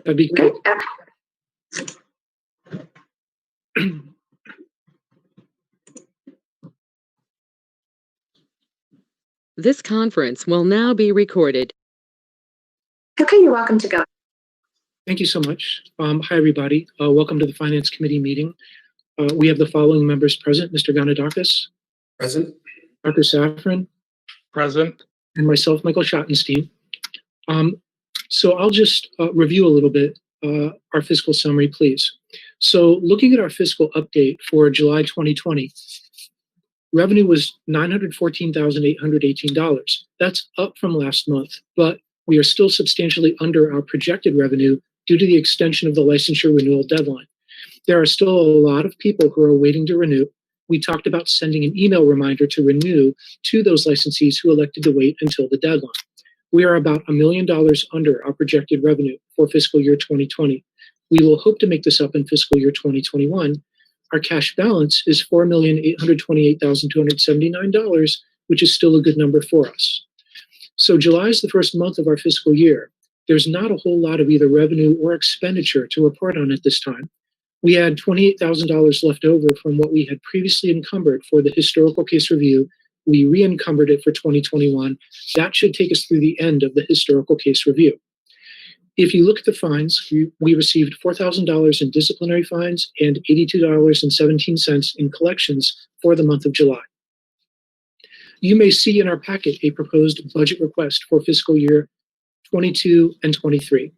That'd be great. This conference will now be recorded. Okay, you're welcome to go. Thank you so much. Hi, everybody. Welcome to the Finance Committee meeting. We have the following members present: Mr. Ganadakis. Present. Dr. Safran. Present. And myself, Michael Schottenstein. So I'll just review a little bit our fiscal summary, please. So looking at our fiscal update for July 2020, revenue was $914,818. That's up from last month, but we are still substantially under our projected revenue due to the extension of the licensure renewal deadline. There are still a lot of people who are waiting to renew. We talked about sending an email reminder to renew to those licensees who elected to wait until the deadline. We are about $1 million under our projected revenue for fiscal year 2020. We will hope to make this up in fiscal year 2021. Our cash balance is $4,828,279, which is still a good number for us. So July is the first month of our fiscal year. There's not a whole lot of either revenue or expenditure to report on at this time. We had $28,000 left over from what we had previously encumbered for the historical case review. We re-encumbered it for 2021. That should take us through the end of the historical case review. If you look at the fines, we received $4,000 in disciplinary fines and $82.17 in collections for the month of July. You may see in our packet a proposed budget request for fiscal year 22 and 23.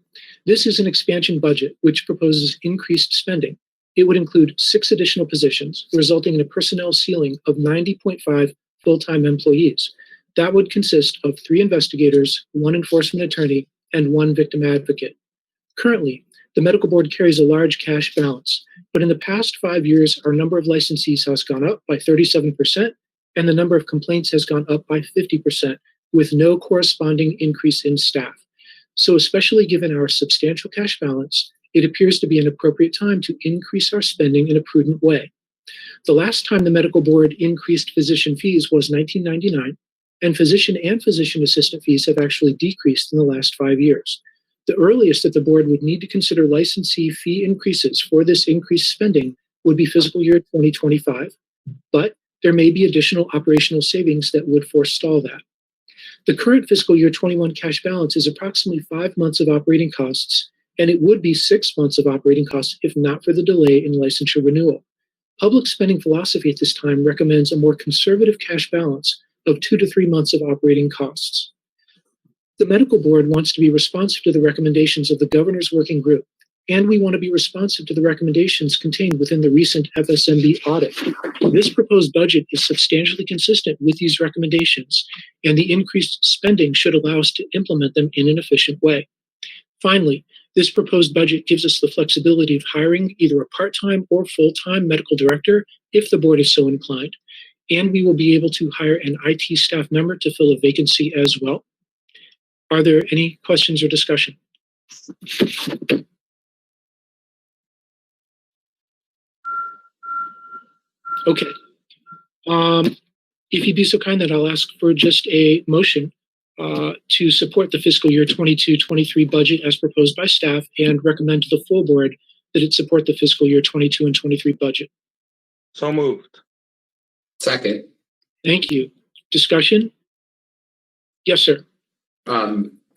This is an expansion budget which proposes increased spending. It would include 6 additional positions, resulting in a personnel ceiling of 90.5 full-time employees. That would consist of 3 investigators, 1 enforcement attorney, and 1 victim advocate. Currently, the medical board carries a large cash balance, but in the past 5 years, our number of licensees has gone up by 37%, and the number of complaints has gone up by 50%, with no corresponding increase in staff. So especially given our substantial cash balance, it appears to be an appropriate time to increase our spending in a prudent way. The last time the medical board increased physician fees was 1999, and physician and physician assistant fees have actually decreased in the last 5 years. The earliest that the board would need to consider licensee fee increases for this increased spending would be fiscal year 2025, but there may be additional operational savings that would forestall that. The current fiscal year 21 cash balance is approximately 5 months of operating costs, and it would be 6 months of operating costs if not for the delay in licensure renewal. Public spending philosophy at this time recommends a more conservative cash balance of 2 to 3 months of operating costs. The medical board wants to be responsive to the recommendations of the governor's working group, and we want to be responsive to the recommendations contained within the recent FSMB audit. This proposed budget is substantially consistent with these recommendations, and the increased spending should allow us to implement them in an efficient way. Finally, this proposed budget gives us the flexibility of hiring either a part-time or full-time medical director if the board is so inclined, and we will be able to hire an IT staff member to fill a vacancy as well. Are there any questions or discussion? Okay. If you'd be so kind that I'll ask for just a motion to support the fiscal year 22-23 budget as proposed by staff and recommend to the full board that it support the fiscal year 22 and 23 budget. So moved. Second. Thank you. Discussion? Yes, sir.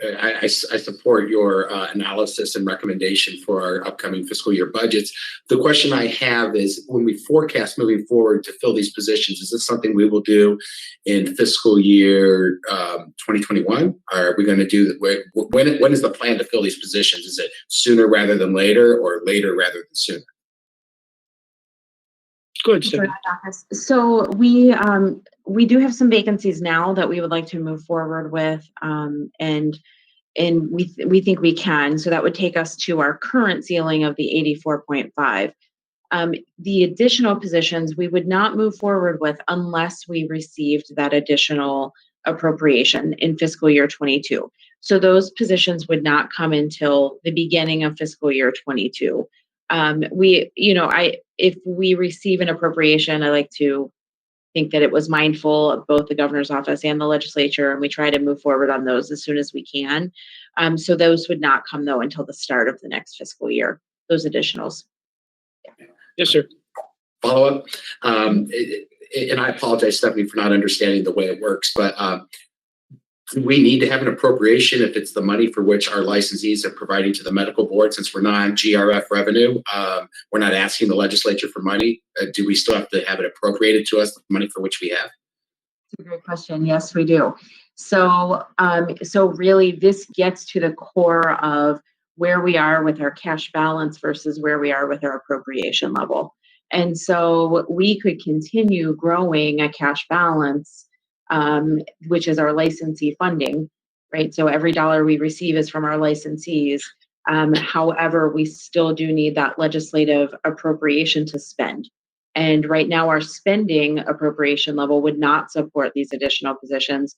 I support your analysis and recommendation for our upcoming fiscal year budgets. The question I have is, when we forecast moving forward to fill these positions, is this something we will do in fiscal year 2021? Are we going to do when is the plan to fill these positions? Is it sooner rather than later, or later rather than sooner? Go ahead, Stephanie. So we do have some vacancies now that we would like to move forward with, and we think we can. So that would take us to our current ceiling of the 84.5. The additional positions we would not move forward with unless we received that additional appropriation in fiscal year 22. So those positions would not come until the beginning of fiscal year 22. If we receive an appropriation, I like to think that it was mindful of both the governor's office and the legislature, and we try to move forward on those as soon as we can. So those would not come though until the start of the next fiscal year, those additionals. Yes, sir. Follow up. And I apologize, Stephanie, for not understanding the way it works, but we need to have an appropriation if it's the money for which our licensees are providing to the medical board, since we're not GRF revenue. We're not asking the legislature for money. Do we still have to have it appropriated to us, the money for which we have? That's a great question. Yes, we do. So, so really this gets to the core of where we are with our cash balance versus where we are with our appropriation level. And so we could continue growing a cash balance, which is our licensee funding, right? So every dollar we receive is from our licensees. However, we still do need that legislative appropriation to spend. And right now our spending appropriation level would not support these additional positions.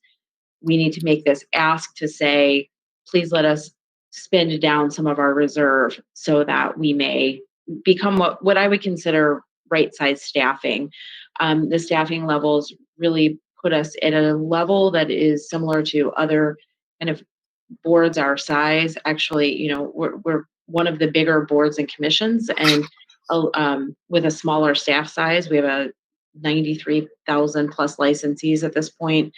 We need to make this ask to say, please let us spend down some of our reserve so that we may become what I would consider right-sized staffing. The staffing levels really put us at a level that is similar to other kind of boards our size. Actually, you know, we're one of the bigger boards and commissions, and with a smaller staff size, we have a 93,000 plus licensees at this point.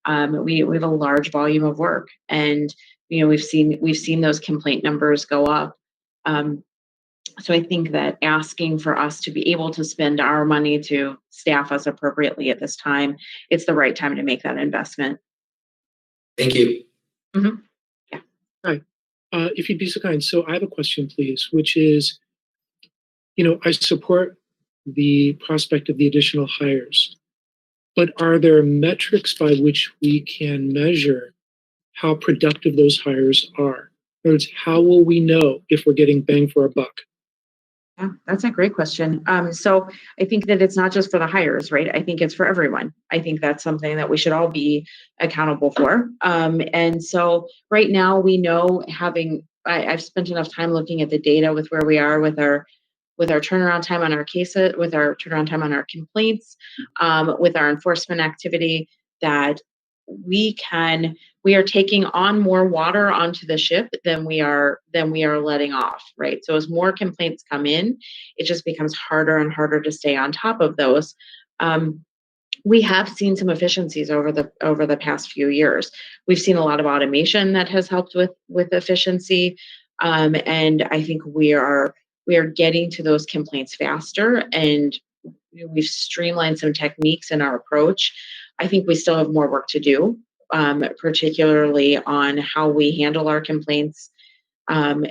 We have a large volume of work, and you know we've seen those complaint numbers go up. So I think that asking for us to be able to spend our money to staff us appropriately at this time, it's the right time to make that investment. Thank you. Mm-hmm. Yeah. Hi. If you'd be so kind. So I have a question, please, which is, you know, I support the prospect of the additional hires, but are there metrics by which we can measure how productive those hires are? In other words, how will we know if we're getting bang for our buck? Yeah, that's a great question. So I think that it's not just for the hires, right? I think it's for everyone. I think that's something that we should all be accountable for. And so right now we know I've spent enough time looking at the data with where we are with our turnaround time on our cases, with our turnaround time on our complaints, with our enforcement activity, that we are taking on more water onto the ship than we are letting off, right? So as more complaints come in, it just becomes harder and harder to stay on top of those. We have seen some efficiencies over the past few years. We've seen a lot of automation that has helped with efficiency, and I think we are getting to those complaints faster, and we've streamlined some techniques in our approach. I think we still have more work to do, particularly on how we handle our complaints,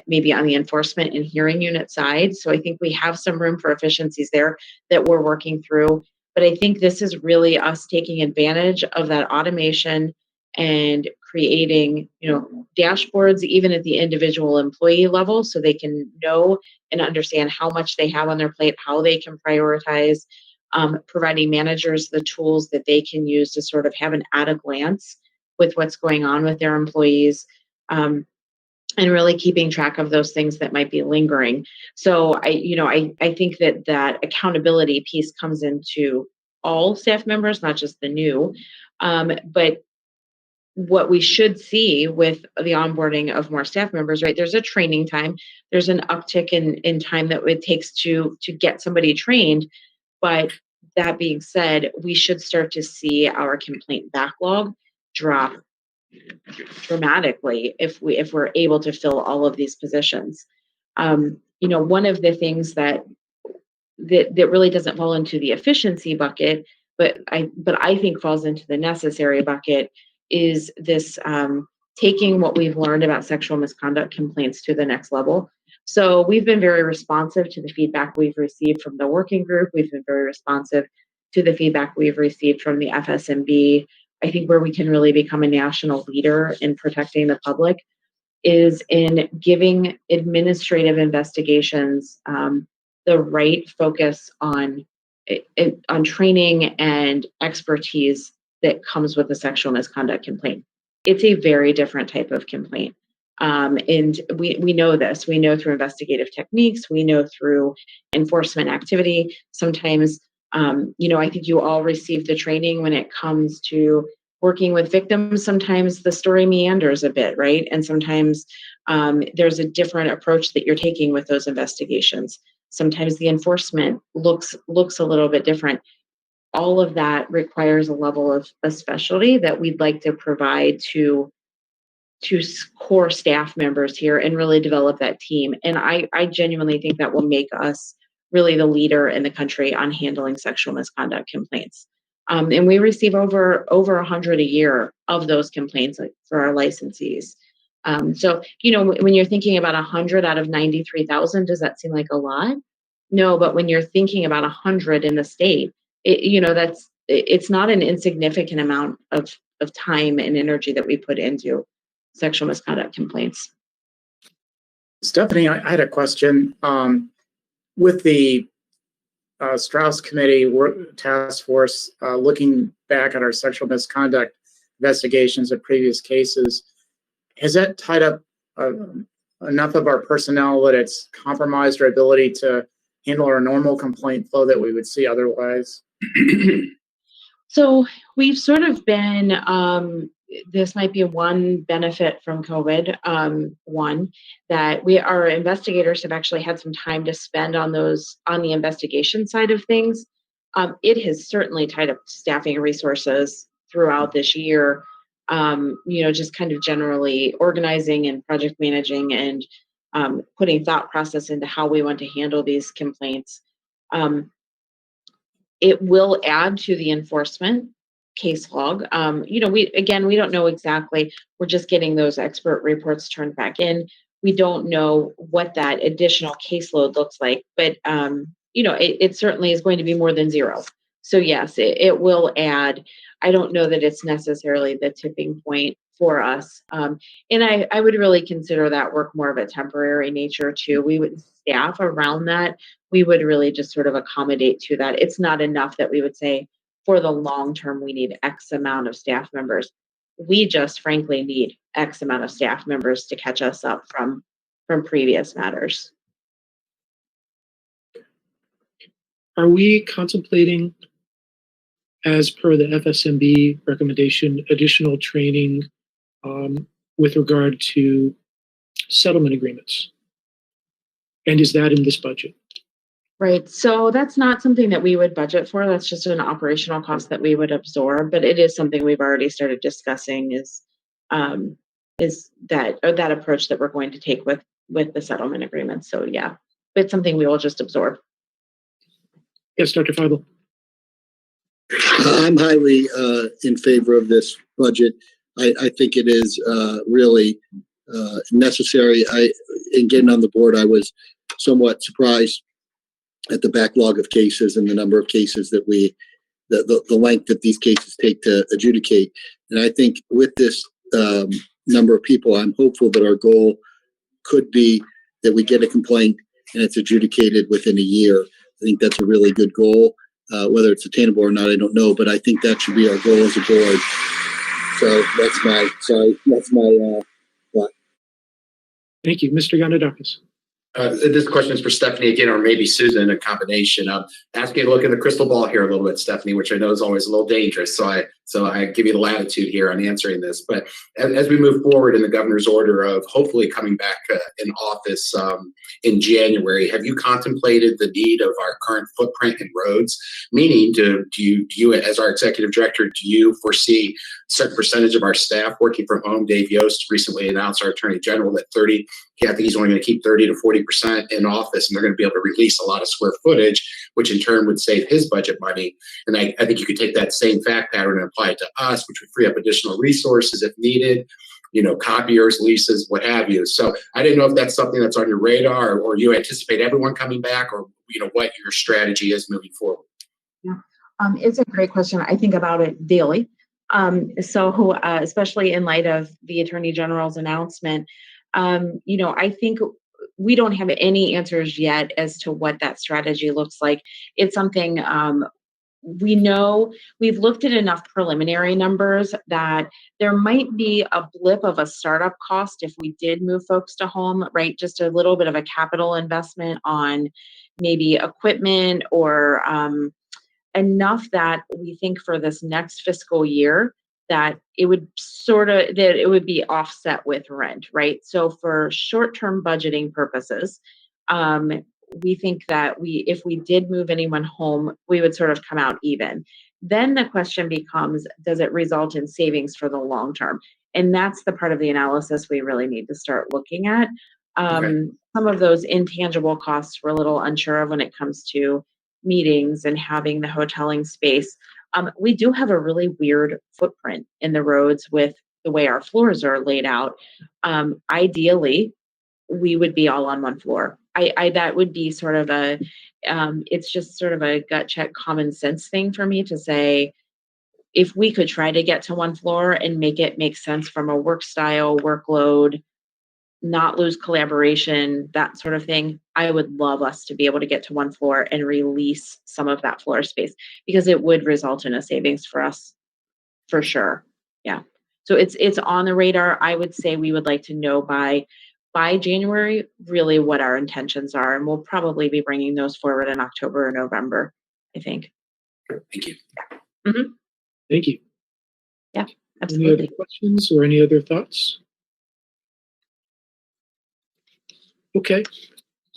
maybe on the enforcement and hearing unit side. So I think we have some room for efficiencies there that we're working through. But I think this is really us taking advantage of that automation and creating, you know, dashboards even at the individual employee level, so they can know and understand how much they have on their plate, how they can prioritize, providing managers the tools that they can use to sort of have an at a glance with what's going on with their employees, and really keeping track of those things that might be lingering. So I think that accountability piece comes into all staff members, not just the new, but what we should see with the onboarding of more staff members, right? There's a training time. There's an uptick in time that it takes to get somebody trained. But that being said, we should start to see our complaint backlog drop dramatically if we're able to fill all of these positions. One of the things that really doesn't fall into the efficiency bucket, but I think falls into the necessary bucket, is this taking what we've learned about sexual misconduct complaints to the next level. So we've been very responsive to the feedback we've received from the working group. We've been very responsive to the feedback we've received from the FSMB. I think where we can really become a national leader in protecting the public is in giving administrative investigations the right focus on training and expertise that comes with a sexual misconduct complaint. It's a very different type of complaint. And we know this. We know through investigative techniques. We know through enforcement activity. Sometimes, I think you all receive the training when it comes to working with victims, sometimes the story meanders a bit, right? And sometimes there's a different approach that you're taking with those investigations. Sometimes the enforcement looks a little bit different. All of that requires a level of specialty that we'd like to provide to core staff members here and really develop that team. And I genuinely think that will make us really the leader in the country on handling sexual misconduct complaints. And we receive over 100 a year of those complaints for our licensees. So, when you're thinking about 100 out of 93,000, does that seem like a lot? No, but when you're thinking about 100 in the state, it's not an insignificant amount of time and energy that we put into sexual misconduct complaints. Stephanie, I had a question. With the Strauss Committee task force looking back at our sexual misconduct investigations of previous cases, has that tied up enough of our personnel that it's compromised our ability to handle our normal complaint flow that we would see otherwise? So we've sort of been, this might be one benefit from COVID, one, that our investigators have actually had some time to spend on the investigation side of things. It has certainly tied up staffing resources throughout this year, just kind of generally organizing and project managing and putting thought process into how we want to handle these complaints. It will add to the enforcement case log. We don't know exactly. We're just getting those expert reports turned back in. We don't know what that additional caseload looks like, but it certainly is going to be more than zero. So yes, it will add. I don't know that it's necessarily the tipping point for us. And I would really consider that work more of a temporary nature too. We would staff around that. We would really just sort of accommodate to that. It's not enough that we would say for the long term, we need X amount of staff members. We just frankly need X amount of staff members to catch us up from previous matters. Are we contemplating, as per the FSMB recommendation, additional training with regard to settlement agreements? And is that in this budget? Right. So that's not something that we would budget for. That's just an operational cost that we would absorb. But it is something we've already started discussing is that approach that we're going to take with the settlement agreement. So yeah, it's something we will just absorb. Yes, Dr. Feibel. I'm highly in favor of this budget. I think it is really necessary. In getting on the board, I was somewhat surprised at the backlog of cases and the number of cases that the length that these cases take to adjudicate. And I think with this number of people, I'm hopeful that our goal could be that we get a complaint and it's adjudicated within a year. I think that's a really good goal. Whether it's attainable or not, I don't know, but I think that should be our goal as a board. So that's my thought. Thank you. Mr. Yanadakis. This question is for Stephanie again, or maybe Susan, a combination. Asking you to look in the crystal ball here a little bit, Stephanie, which I know is always a little dangerous. So I give you the latitude here on answering this. But as we move forward in the governor's order of hopefully coming back in office in January, have you contemplated the need of our current footprint in roads? Meaning, do you, as our executive director, do you foresee a certain percentage of our staff working from home? Dave Yost recently announced, our attorney general, that I think he's only going to keep 30 to 40% in office, and they're going to be able to release a lot of square footage, which in turn would save his budget money. And I think you could take that same fact pattern and apply it to us, which would free up additional resources if needed, copiers, leases, what have you. So I didn't know if that's something that's on your radar, or you anticipate everyone coming back, or what your strategy is moving forward. Yeah, it's a great question. I think about it daily. Especially in light of the Attorney General's announcement, I think we don't have any answers yet as to what that strategy looks like. It's something we know. We've looked at enough preliminary numbers that there might be a blip of a startup cost if we did move folks to home, right? Just a little bit of a capital investment on maybe equipment or enough that we think for this next fiscal year, that it would that it would be offset with rent, right? So for short-term budgeting purposes, we think that if we did move anyone home, we would sort of come out even. Then the question becomes, does it result in savings for the long term? And that's the part of the analysis we really need to start looking at. Some of those intangible costs we're a little unsure of when it comes to meetings and having the hoteling space. We do have a really weird footprint in the roads with the way our floors are laid out. Ideally, we would be all on one floor. That would be sort of it's just sort of a gut check common sense thing for me to say, if we could try to get to one floor and make it make sense from a work style, workload, not lose collaboration, that sort of thing, I would love us to be able to get to one floor and release some of that floor space, because it would result in a savings for us for sure. Yeah. So it's on the radar. I would say we would like to know by January really what our intentions are, and we'll probably be bringing those forward in October or November, I think. Thank you. Mm-hmm. Thank you. Yeah, absolutely. Any other questions or any other thoughts? Okay.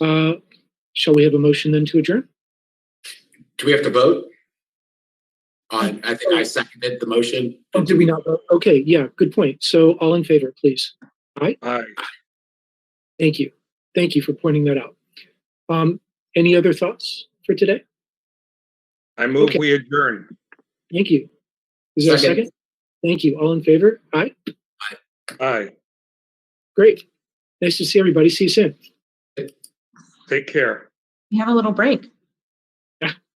Shall we have a motion then to adjourn? Do we have to vote? I think I seconded the motion. Oh, did we not vote? Okay, yeah, good point. So all in favor, please. Aye? Aye. Thank you. Thank you for pointing that out. Any other thoughts for today? I move Okay. we adjourn. Thank you. Is there a second? Thank you. All in favor? Aye? Aye. Great. Nice to see everybody. See you soon. Take care. We have a little break.